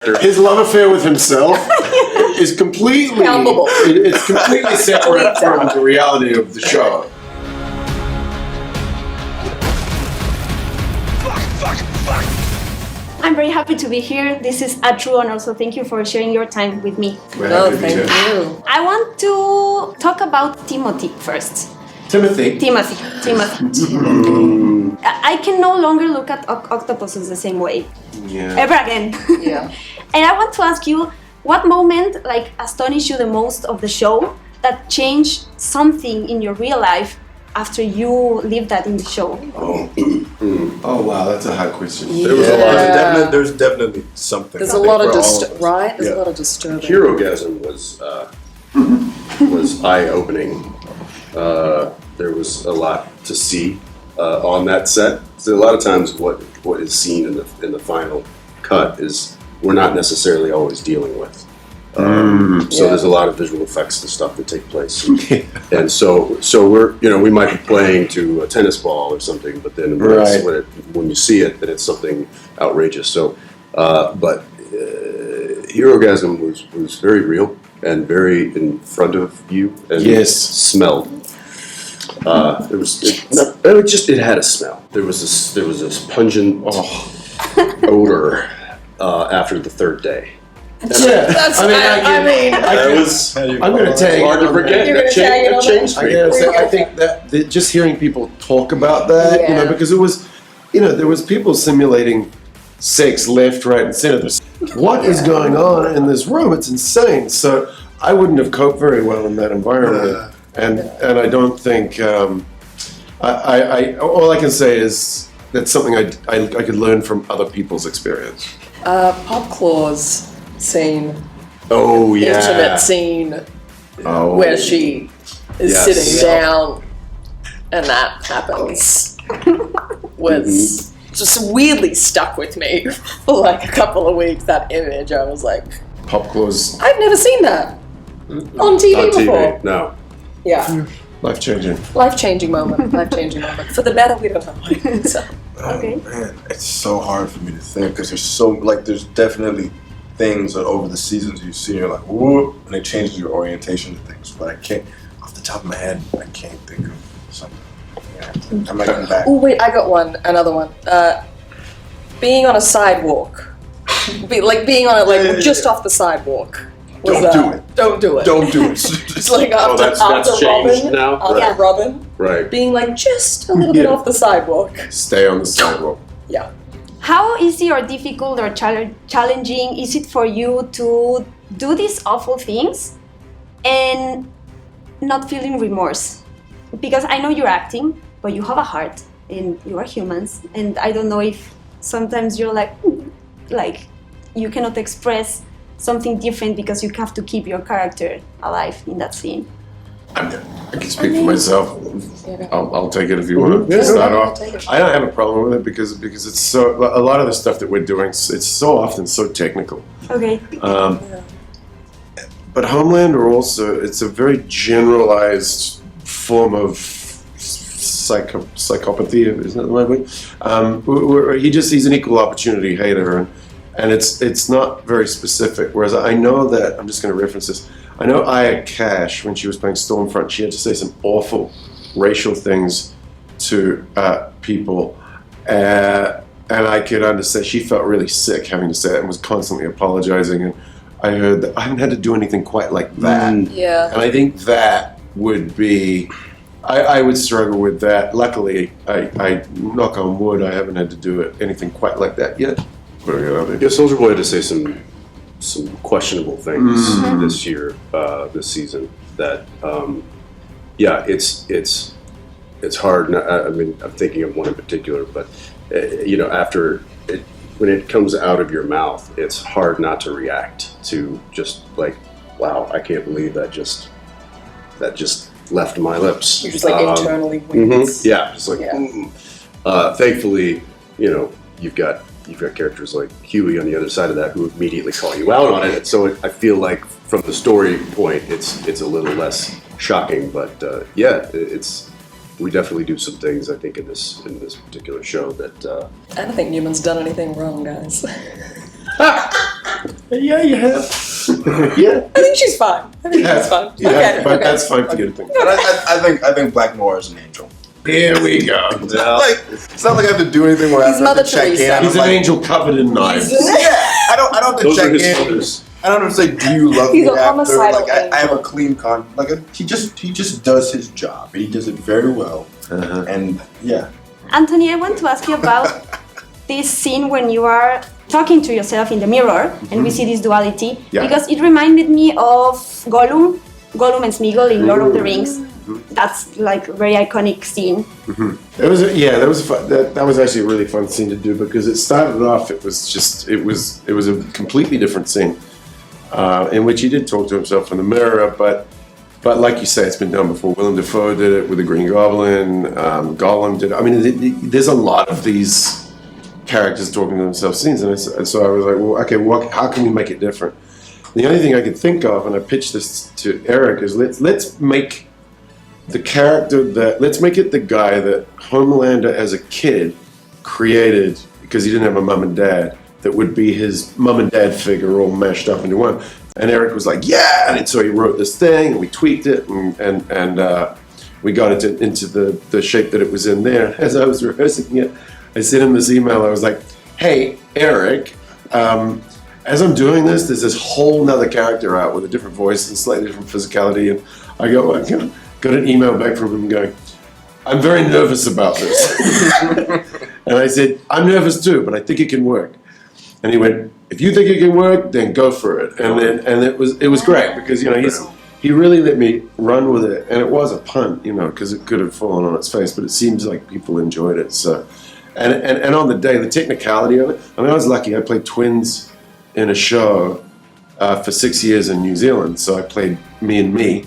His love affair with himself is completely it's completely separate from the reality of the show. I'm very happy to be here. This is a true honor, so thank you for sharing your time with me. Oh, thank you. I want to talk about Timothy first. Timothy. I can no longer look at octopuses the same way. Yeah. Ever again. Yeah. And I want to ask you, what moment astonished you the most of the show that changed something in your real life after you lived that in the show? Oh wow, that's a hard question. There was a lot of there's definitely something. There's a lot of right? There's a lot of disturbing. Herogasm was eye-opening. There was a lot to see on that set. So a lot of times what is seen in the final cut is we're not necessarily always dealing with. So there's a lot of visual effects and stuff that take place, and so we're we might be playing to a tennis ball or something, but then when you see it, then it's something outrageous. So, but Herogasm was very real and very in front of you, and smelled. It had a smell. There was this pungent odor after the third day. I'm going to tag. Hard to forget. That changed me. I think that just hearing people talk about that, because it was, there was people simulating sex left, right, and center. What is going on in this room? It's insane. So I wouldn't have coped very well in that environment, and I don't think. All I can say is that's something I could learn from other people's experience. Pop Claw's scene. Oh yeah. Intimate scene where she is sitting down and that happens was just weirdly stuck with me for a couple of weeks. That image, I was like, Pop Claw's. I've never seen that on TV before. No. Yeah. Life-changing moment. For the better, we don't know. So. Okay. Man, it's so hard for me to think because there's definitely things that over the seasons you see, you're like, whoop, and it changes your orientation to things. But I can't, off the top of my head, I can't think of something. I might come back. Oh wait, I got another one. Being on a sidewalk, being on it just off the sidewalk. Don't do it. Don't do it. It's like after Robin. Now? After Robin. Right. Being just a little bit off the sidewalk. Stay on the sidewalk. Yeah. How easy or difficult or challenging is it for you to do these awful things and not feeling remorse? Because I know you're acting, but you have a heart and you are humans, and I don't know if sometimes you're like you cannot express something different because you have to keep your character alive in that scene. I can speak for myself. I'll take it if you want to start off. I don't have a problem with it because it's so. A lot of the stuff that we're doing, it's so often so technical. Okay. But Homelander also, it's a very generalized form of psychopathy, isn't that the right way? He's an equal opportunity hater, and it's not very specific. Whereas I know that, I'm just going to reference this. I know Aya Cash, when she was playing Stormfront, she had to say some awful racial things to people, and I could understand. She felt really sick having to say it and was constantly apologizing. And I heard that I haven't had to do anything quite like that. Yeah. And I think that would be, I would struggle with that. Luckily, I knock on wood, I haven't had to do anything quite like that yet. Soldier Boy had to say some questionable things this season. That it's hard. I mean, I'm thinking of one in particular, but when it comes out of your mouth, it's hard not to react to just wow, I can't believe that just left my lips. You're just internally wince. Yeah, just thankfully, you've got characters like Huey on the other side of that who immediately call you out on it. So I feel like from the story point, it's a little less shocking. But we definitely do some things I think in this particular show that. I don't think Newman's done anything wrong, guys. Yeah, you have. Yeah. I think she's fine. I think she's fine. Yeah, Okay, but okay. that's fine for you to think. But I think Black Noir is an angel. Here we go. It's not like I have to do anything where I He's have Mother to check Teresa. in. He's an angel covered in knives. Yeah, I don't have to Those are check his in. photos. I don't have to say, do you love He's me a after? homicidal Like I have a angel. clean he just does his job. He does it very well. Uh-huh. And yeah. Anthony, I want to ask you about this scene when you are talking to yourself in the mirror and we see this duality, Yeah. because it reminded me of Gollum and Smeagol in Lord of the Rings. That's like a very iconic scene. That was actually a really fun scene to do, because it started off. It was a completely different scene in which he did talk to himself in the mirror, but like you say, it's been done before. Willem Dafoe did it with the Green Goblin. Gollum did it. I mean, there's a lot of these characters talking to themselves scenes, and so I was like, well, okay, how can we make it different? The only thing I could think of, and I pitched this to Eric, is let's make the character let's make it the guy that Homelander as a kid created, because he didn't have a mum and dad, that would be his mum and dad figure all mashed up into one. And Eric was like, yeah, and so he wrote this thing, and we tweaked it, and we got it into the shape that it was in there. As I was rehearsing it, I sent him this email. I was like, hey, Eric, as I'm doing this, there's this whole nother character out with a different voice and slightly different physicality, and I got an email back from him going, I'm very nervous about this. And I said, I'm nervous too, but I think it can work. And he went, if you think it can work, then go for it. And it was great, because he really let me run with it, and it was a punt, because it could have fallen on its face, but it seems like people enjoyed it. So, and on the day, the technicality of it. I mean, I was lucky. I played twins in a show for 6 years in New Zealand, so I played me and me.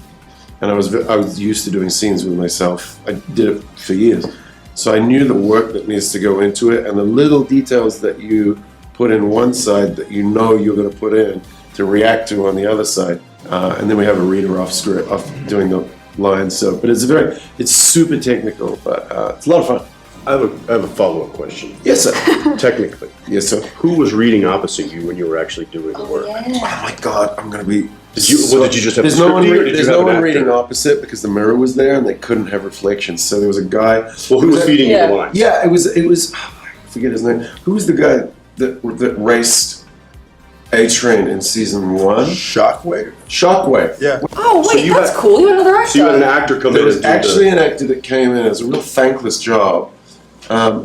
And I was used to doing scenes with myself. I did it for years. So I knew the work that needs to go into it, and the little details that you put in one side that you're going to put in to react to on the other side. And then we have a reader off doing the lines. So, but it's super technical, but it's a lot of fun. I have a follow-up question. Yes, sir. Technically. Yes, sir. Who was reading opposite you when you were actually doing the work? Oh my God, I'm going to be... Did you just have there's the no one, script, or did there's you have no an one actor? reading opposite, because the mirror was there and they couldn't have reflections. So there was a guy... Well, who was feeding you the lines? Yeah, it was I forget his name. Who was the guy that raced A-Train in season 1? Shockwave. Yeah. Oh, So wait, you that's had- cool. You had another actor. So you had an actor come There in was and do actually an actor that came in. It was a real thankless job. But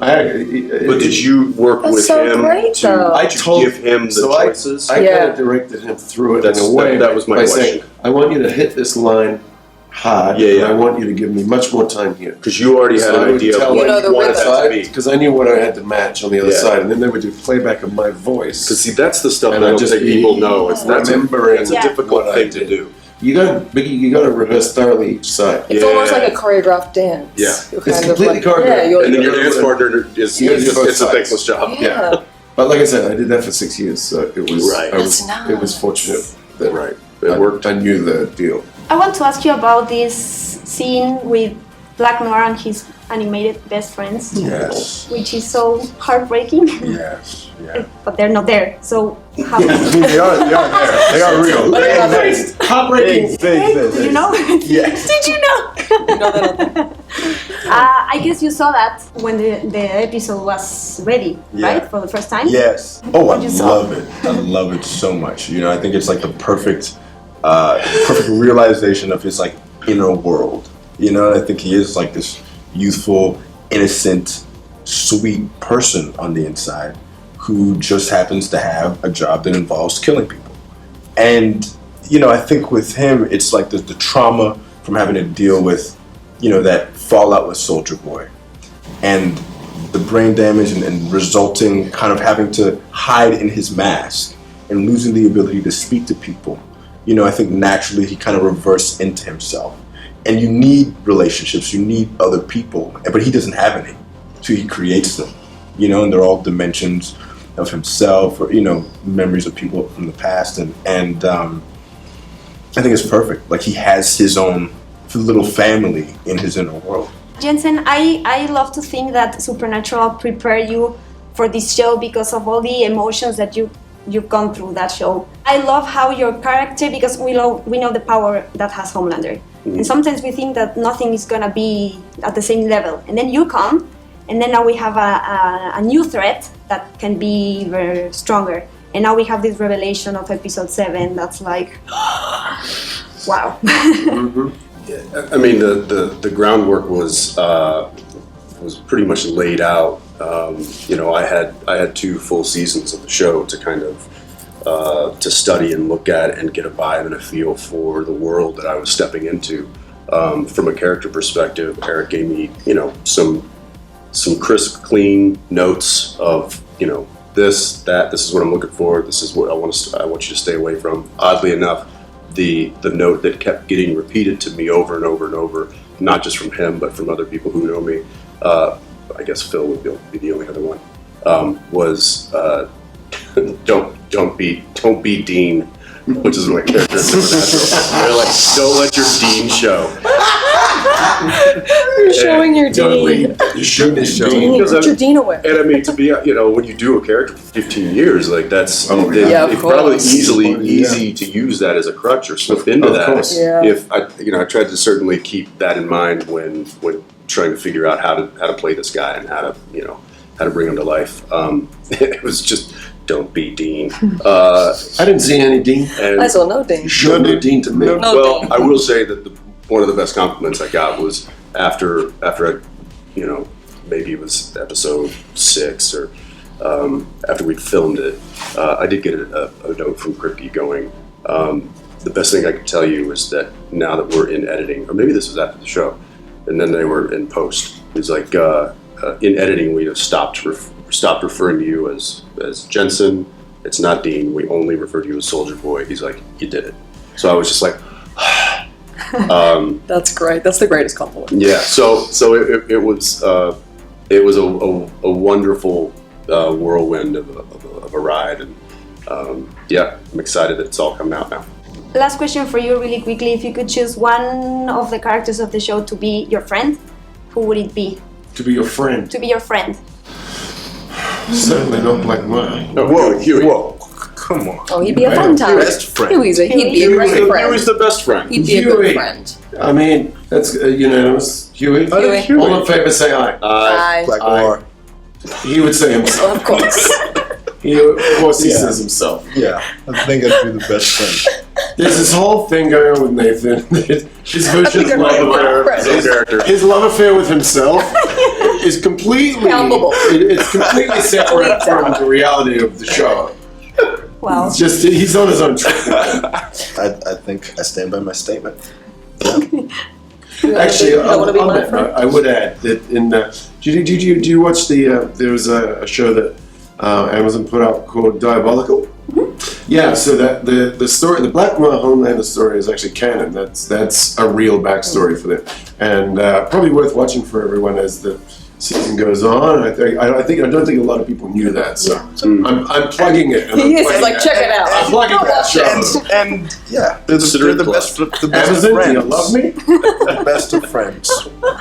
did you work That's with so him great, to though. give him the so choices? I Yeah. kind of directed him through it That's- in a way. that was my by question. saying, I want you to hit this line hard, Yeah, yeah. and I want you to give me much more time here. Because you already had So I an would idea of tell what You know you the wanted rhythm. that to be. Because I knew what I had to match on the other Yeah. side, and then they would do playback of my voice. Because see, that's the stuff And that I I'd don't just think be people know. It's remembering it's a Yeah. difficult what I thing to did. do. You got to rehearse thoroughly each side. It's Yeah. almost like a choreographed dance. Yeah. You're It's kind completely of choreographed. Yeah, And then you're, your dance partner is You gotta do both it's a sides. thankless job. yeah. But like I said, I did that for 6 years, so it was Right. it was fortunate that Right. It worked. I knew the deal. I want to ask you about this scene with Black Noir and his animated best friends, Yes. which is so heartbreaking. Yes. Yeah. But they're not there. So how? I mean, they are there. They are real. Heartbreaking. You know? Yes. Did you know? No, they're not there. I guess you saw that when the episode was ready, Yeah. right? For the first time? Yes. Oh, I What you saw? love it. I love it so much. I think it's like the perfect realization of his like inner world. I think he is like this youthful, innocent, sweet person on the inside who just happens to have a job that involves killing people. And I think with him, it's like the trauma from having to deal with, that fallout with Soldier Boy, and the brain damage and resulting kind of having to hide in his mask and losing the ability to speak to people. I think naturally he kind of reversed into himself. And you need relationships, you need other people, but he doesn't have any, so he creates them. And they're all dimensions of himself, or memories of people from the past, and I think it's perfect. Like he has his own little family in his inner world. Jensen, I love to think that Supernatural prepare you for this show because of all the emotions that you you've gone through that show. I love how your character, because we know the power that has Homelander. And sometimes we think that nothing is gonna be at the same level. And then you come, and then now we have a new threat that can be very stronger. And now we have this revelation of episode 7 that's like, wow. I mean, the groundwork was pretty much laid out. I had 2 full seasons of the show to kind of to study and look at and get a vibe and a feel for the world that I was stepping into. From a character perspective, Eric gave me, some crisp, clean notes of, this is what I'm looking for. This is what I want you to stay away from. Oddly enough, the note that kept getting repeated to me over and over and over, not just from him, but from other people who know me, I guess Phil would be the only other one, was don't be Dean, which is my character in Supernatural. They're like, don't let your Dean show. You're showing your Dean. You shouldn't show. Get your Dean away. And I mean, to be, when you do a character for 15 years, like that's of probably course. easy to use that as a crutch or slip into that. course. Yeah. If I tried to certainly keep that in mind when trying to figure out how to play this guy and how to bring him to life. It was just don't be Dean. I didn't see any Dean. And I saw no Dean. You showed no Dean to me. No well, Dean. I will say that one of the best compliments I got was after I, maybe it was episode 6 or after we filmed it, I did get a note from Kripke going, the best thing I could tell you is that now that we're in editing, or maybe this was after the show, and then they were in post, he's like, in editing we have stopped referring to you as Jensen. It's not Dean. We only refer to you as Soldier Boy. He's like, you did it. So I was just like, That's great. That's the greatest compliment. yeah. So it was a wonderful whirlwind of a ride, and I'm excited that it's all coming out now. Last question for you really quickly. If you could choose one of the characters of the show to be your friend, who would it be? To be your friend. To be your friend. Certainly not Black Noir. No, Whoa, Huey. whoa, come on. Oh, he'd be a fun time. Best friend. He'd be a great Huey's friend. the best friend. He'd be a Huey. good friend. I mean, that's unanimous. Huey? Huey. All in favor, say aye. Aye. Black Noir. He would say himself. Of course. He says himself. Yeah, I think I'd be the best friend. There's this whole thing going on with Nathan. His version of his love affair with himself is completely Palpable. It's completely separate from the reality of the show. Wow. It's just he's on his own trip. I think I stand by my statement. Actually, don't wanna be on my that friend? note, I would add that in do you watch there was a show that Amazon put out called Diabolical? Yeah, so that the story, the Black Noir Homelander story is actually canon. That's a real backstory for them, and probably worth watching for everyone as the season goes on. I don't think a lot of people knew that. So I'm plugging it. He is. He's like, check it out. I'm plugging that show. And yeah, they're the best. The best Amazon, of do you friends. love me? The best of friends.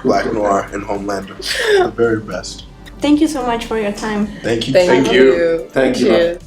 Black Noir and Homelander. The very best. Thank you so much for your time. Thank you. Thank you. Thank you. Cheers.